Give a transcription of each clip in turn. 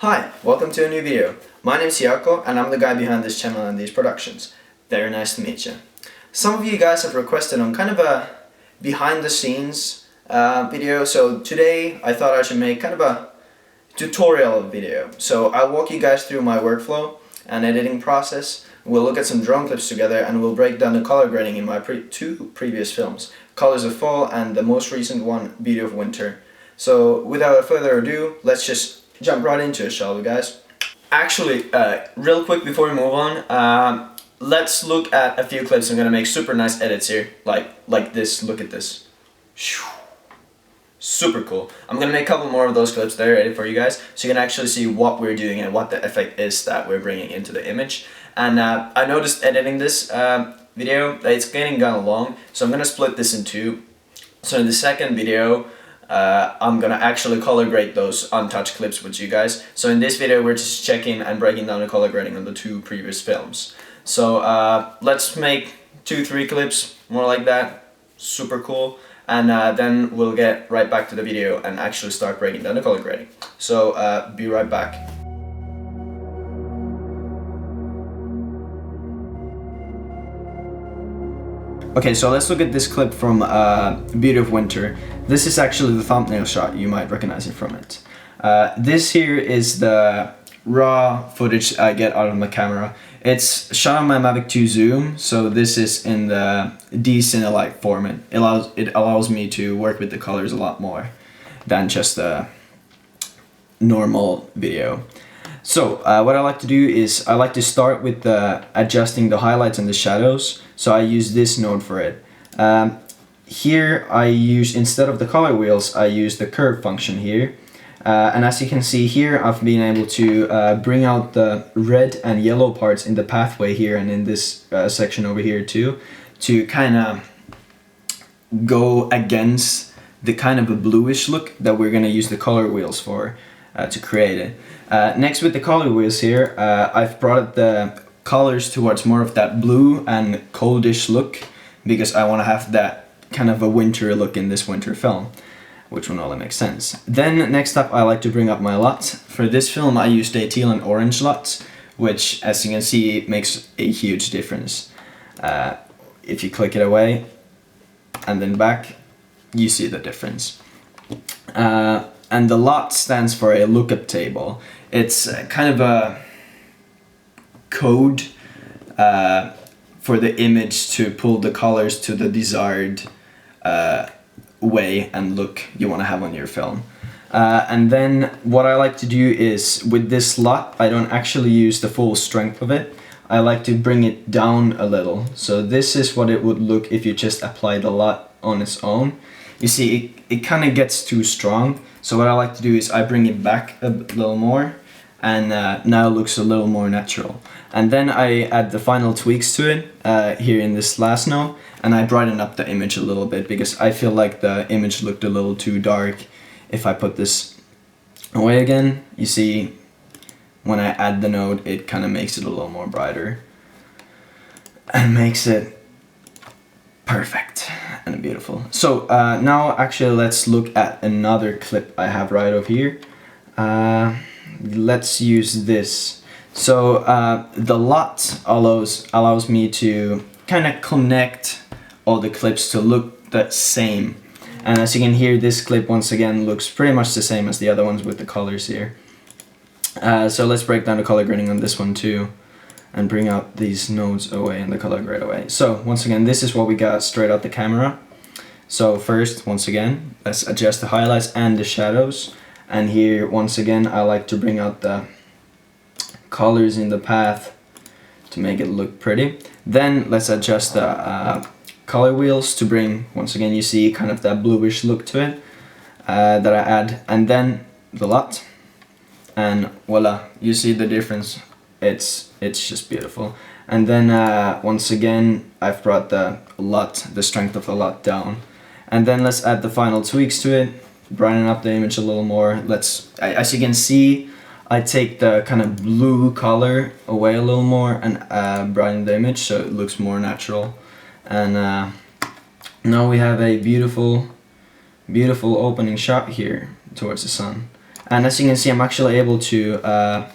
Hi, welcome to a new video. My name is Jaakko and I'm the guy behind this channel and these productions. Very nice to meet you. Some of you guys have requested on kind of a behind the scenes video, so today I thought I should make kind of a tutorial video. So I'll walk you guys through my workflow and editing process. We'll look at some drone clips together and we'll break down the color grading in my two previous films, Colors of Fall and the most recent one, Beauty of Winter. So without further ado, let's just jump right into it, shall we, guys? Actually, real quick before we move on, let's look at a few clips. I'm gonna make super nice edits here, like this. Look at this. Super cool. I'm gonna make a couple more of those clips there, edit for you guys, so you can actually see what we're doing and what the effect is that we're bringing into the image. And I noticed editing this video that it's getting kind of long, so I'm gonna split this in two. So in the second video, I'm gonna actually color grade those untouched clips with you guys. So in this video we're just checking and breaking down the color grading on the two previous films. So let's make 2-3 clips more like that, super cool, and then we'll get right back to the video and actually start breaking down the color grading. So be right back. Okay, so let's look at this clip from Beauty of Winter. This is actually the thumbnail shot, you might recognize it from it. This here is the raw footage I get out of my camera. It's shot on my Mavic 2 zoom, so this is in the D-Cinelike format. It allows me to work with the colors a lot more than just a normal video. So what I like to do is I like to start with adjusting the highlights and the shadows. So I use this node for it. Here I use, instead of the color wheels, I use the curve function here. And as you can see here, I've been able to bring out the red and yellow parts in the pathway here and in this section over here too, to kind of go against the kind of a bluish look that we're going to use the color wheels for to create it. Next, with the color wheels here, I've brought the colors towards more of that blue and coldish look because I want to have that kind of a winter look in this winter film, which will only make sense. Then next up, I like to bring up my LUT. For this film I used a teal and orange LUT, which as you can see makes a huge difference. If you click it away and then back, you see the difference. And the LUT stands for a lookup table. It's kind of a code for the image to pull the colors to the desired way and look you want to have on your film. And then what I like to do is, with this LUT, I don't actually use the full strength of it. I like to bring it down a little. So this is what it would look if you just apply the LUT on its own. You see, it kind of gets too strong. So what I like to do is I bring it back a little more, and now it looks a little more natural. And then I add the final tweaks to it here in this last node, and I brighten up the image a little bit because I feel like the image looked a little too dark. If I put this away again, you see when I add the node, it kind of makes it a little more brighter and makes it perfect and beautiful. So now actually let's look at another clip I have right over here. Let's use this. So the LUT allows me to kind of connect all the clips to look the same. And as you can hear, this clip once again looks pretty much the same as the other ones with the colors here. So let's break down the color grading on this one too, and bring out these nodes away and the color grade away. So once again, this is what we got straight out the camera. So first, once again, let's adjust the highlights and the shadows. And here, once again, I like to bring out the colors in the path to make it look pretty. Then let's adjust the color wheels to bring, once again, you see kind of that bluish look to it that I add. And then the LUT, and voila, you see the difference. It's just beautiful. And then once again, I've brought the LUT, the strength of the LUT down. And then let's add the final tweaks to it, brighten up the image a little more. As you can see, I take the kind of blue color away a little more and brighten the image so it looks more natural. And now we have a beautiful opening shot here towards the sun. And as you can see, I'm actually able to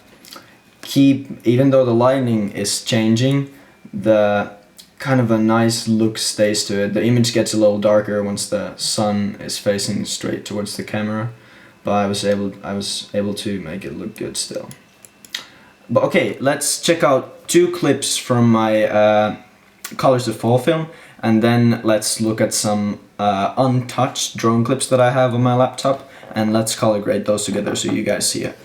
keep, even though the lighting is changing, the kind of a nice look stays to it. The image gets a little darker once the sun is facing straight towards the camera, but I was able to make it look good still. But okay, let's check out 2 clips from my Colors of Fall film, and then let's look at some untouched drone clips that I have on my laptop, and let's color grade those together so you guys see it.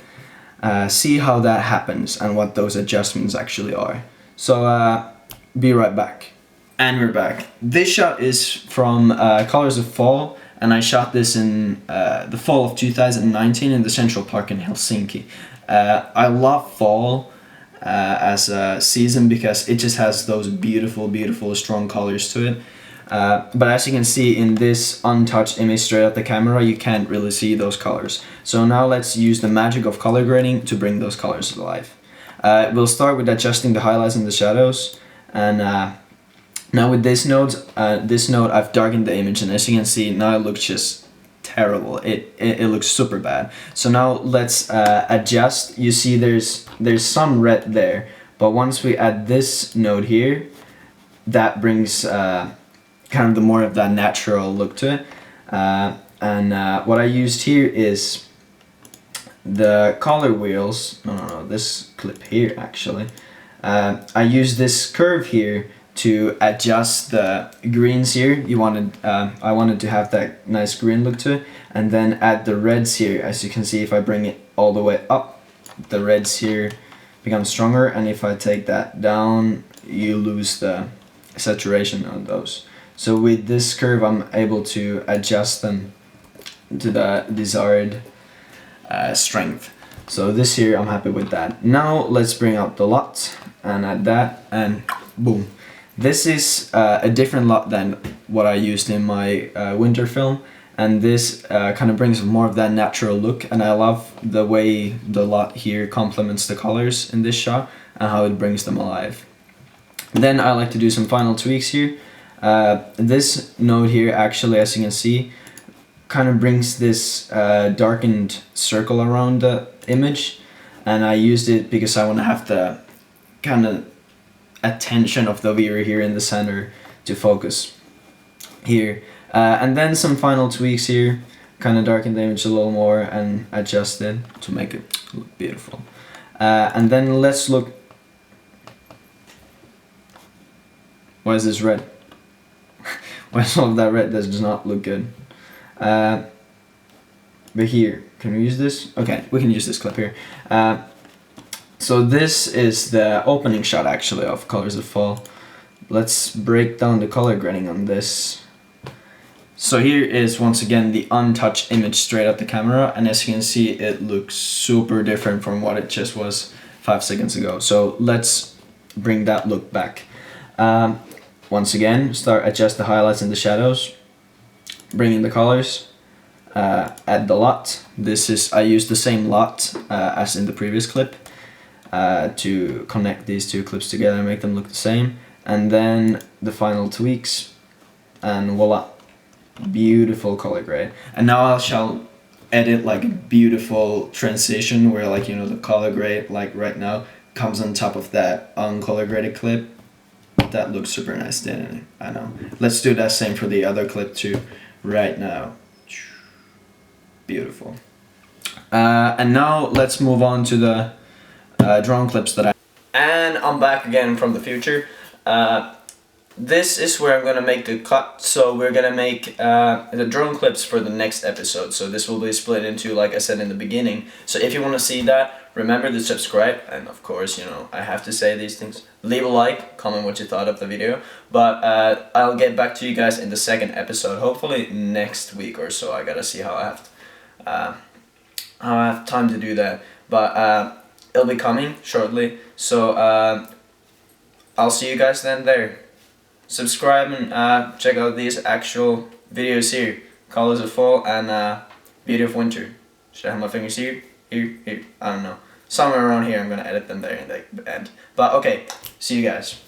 See how that happens and what those adjustments actually are. So be right back. And we're back. This shot is from Colors of Fall, and I shot this in the fall of 2019 in the Central Park in Helsinki. I love fall as a season because it just has those beautiful strong colors to it. But as you can see in this untouched image straight at the camera, you can't really see those colors. So now let's use the magic of color grading to bring those colors to life. We'll start with adjusting the highlights and the shadows, and now with this node I've darkened the image, and as you can see now it looks just terrible. It looks super bad. So now let's adjust. You see there's some red there, but once we add this node here, that brings kind of the more of that natural look to it. And what I used here is the color wheels. No, this clip here actually. I used this curve here to adjust the greens here. I wanted to have that nice green look to it, and then add the reds here. As you can see, if I bring it all the way up, the reds here become stronger, and if I take that down, you lose the saturation on those. So with this curve, I'm able to adjust them to the desired strength. So this here, I'm happy with that. Now let's bring out the LUT and add that, and boom. This is a different LUT than what I used in my winter film, and this kind of brings more of that natural look, and I love the way the LUT here complements the colors in this shot and how it brings them alive. Then I like to do some final tweaks here. This node here actually, as you can see, kind of brings this darkened circle around the image, and I used it because I want to have the kind of attention of the viewer here in the center to focus here. And then some final tweaks here, kind of darken the image a little more and adjust it to make it look beautiful. And then let's look. Why is this red? Why is all of that red? That does not look good. But here, can we use this? Okay, we can use this clip here. So this is the opening shot actually of Colors of Fall. Let's break down the color grading on this. So here is once again the untouched image straight at the camera, and as you can see it looks super different from what it just was 5 seconds ago. So let's bring that look back. Once again, adjust the highlights and the shadows, bring in the colors, add the LUT. I used the same LUT as in the previous clip to connect these 2 clips together and make them look the same. And then the final tweaks, and voila, beautiful color grade. And now I shall edit like a beautiful transition where, like, you know, the color grade, like right now, comes on top of that uncolor graded clip. That looks super nice, didn't it? I know. Let's do that same for the other clip too, right now. Beautiful. And now let's move on to the drone clips that And I'm back again from the future. This is where I'm gonna make the cut. So we're gonna make the drone clips for the next episode. So this will be split into, like I said in the beginning. So if you want to see that, remember to subscribe, and of course, you know, I have to say these things. Leave a like, comment what you thought of the video. But I'll get back to you guys in the second episode, hopefully next week or so. I gotta see how I have time to do that. But it'll be coming shortly. So I'll see you guys then there. Subscribe and check out these actual videos here. Colors of Fall and Beauty of Winter. Should I have my fingers here? Here? I don't know. Somewhere around here. I'm gonna edit them there in the end. But okay, see you guys.